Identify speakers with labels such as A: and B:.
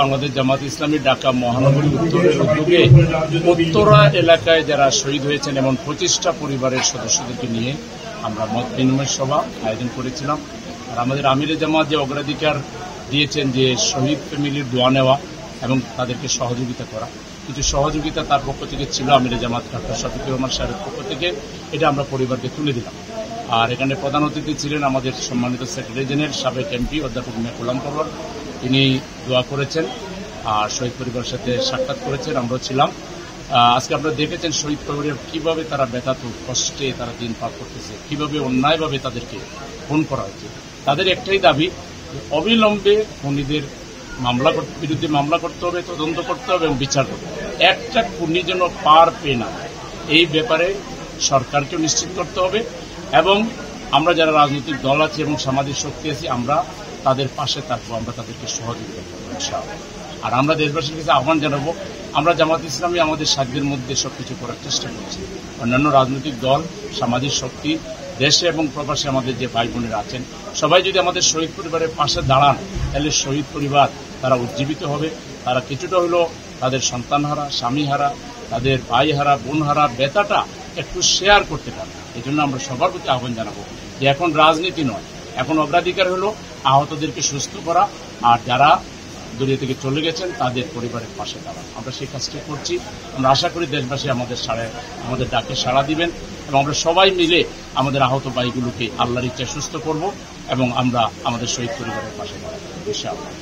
A: বাংলাদেশ জামাত ইসলামী ঢাকা মহানগরী উত্তরের উদ্যোগে উত্তরা এলাকায় যারা শহীদ হয়েছেন এমন 25টা পরিবারের সদস্যদেরকে নিয়ে আমরা মত বিনিময় সভা আয়োজন করেছিলাম। আর আমাদের আমিরে জামাত যে অগ্রাধিকার দিয়েছেন যে শহীদ ফ্যামিলির দোয়া নেওয়া এবং তাদেরকে সহযোগিতা করা, কিছু সহযোগিতা তার পক্ষ থেকে ছিল আমিরে জামাত ডাক্তার শফিকুর রহমান সাহেবের পক্ষ থেকে, এটা আমরা পরিবারকে তুলে দিলাম। আর এখানে প্রধান অতিথি ছিলেন আমাদের সম্মানিত সেক্রেটারি জেনারেল সাবেক এমপি অধ্যাপক মিয়া গোলাম পরওয়ার, তিনি দোয়া করেছেন আর শহীদ পরিবারের সাথে সাক্ষাৎ করেছেন, আমরাও ছিলাম। আজকে আপনারা দেখেছেন শহীদ পরিবার কিভাবে তারা ব্যথাত কষ্টে তারা দিন পার করতেছে, কিভাবে অন্যায়ভাবে তাদেরকে খুন করা হয়েছে। তাদের একটাই দাবি, অবিলম্বে খুনিদের বিরুদ্ধে মামলা করতে হবে, তদন্ত করতে হবে এবং বিচার করতে হবে। একটা খুনি যেন পার পেয়ে না, এই ব্যাপারে সরকারকেও নিশ্চিত করতে হবে এবং আমরা যারা রাজনৈতিক দল আছি এবং সামাজিক শক্তি আছি আমরা তাদের পাশে থাকবো, আমরা তাদেরকে সহযোগিতা করবো ইনশাআল্লাহ। আর আমরা দেশবাসীর কাছে আহ্বান জানাবো, আমরা জামাত ইসলামী আমাদের সাধ্যের মধ্যে সবকিছু করার চেষ্টা করছি। অন্যান্য রাজনৈতিক দল, সামাজিক শক্তি, দেশে এবং প্রবাসে আমাদের যে ভাই বোনেরা আছেন সবাই যদি আমাদের শহীদ পরিবারের পাশে দাঁড়ান, তাহলে শহীদ পরিবার তারা উজ্জীবিত হবে, তারা কিছুটা হলেও তাদের সন্তানহারা, স্বামীহারা, তাদের ভাইহারা, বোনহারা ব্যথাটা একটু শেয়ার করতে পারবে। এই জন্য আমরা সবার প্রতি আহ্বান জানাবো যে এখন রাজনীতি নয়, এখন অগ্রাধিকার হলো আহতদেরকে সুস্থ করা আর যারা দুনিয়া থেকে চলে গেছেন তাদের পরিবারের পাশে দাঁড়ান। আমরা সেই কাজটি করছি। আমরা আশা করি দেশবাসী আমাদের ডাকে সাড়া দিবেন এবং আমরা সবাই মিলে আমাদের আহত ভাইগুলোকে আল্লাহর ইচ্ছায় সুস্থ করব এবং আমরা আমাদের শহীদ পরিবারের পাশে দাঁড়াবো ইনশাআল্লাহ।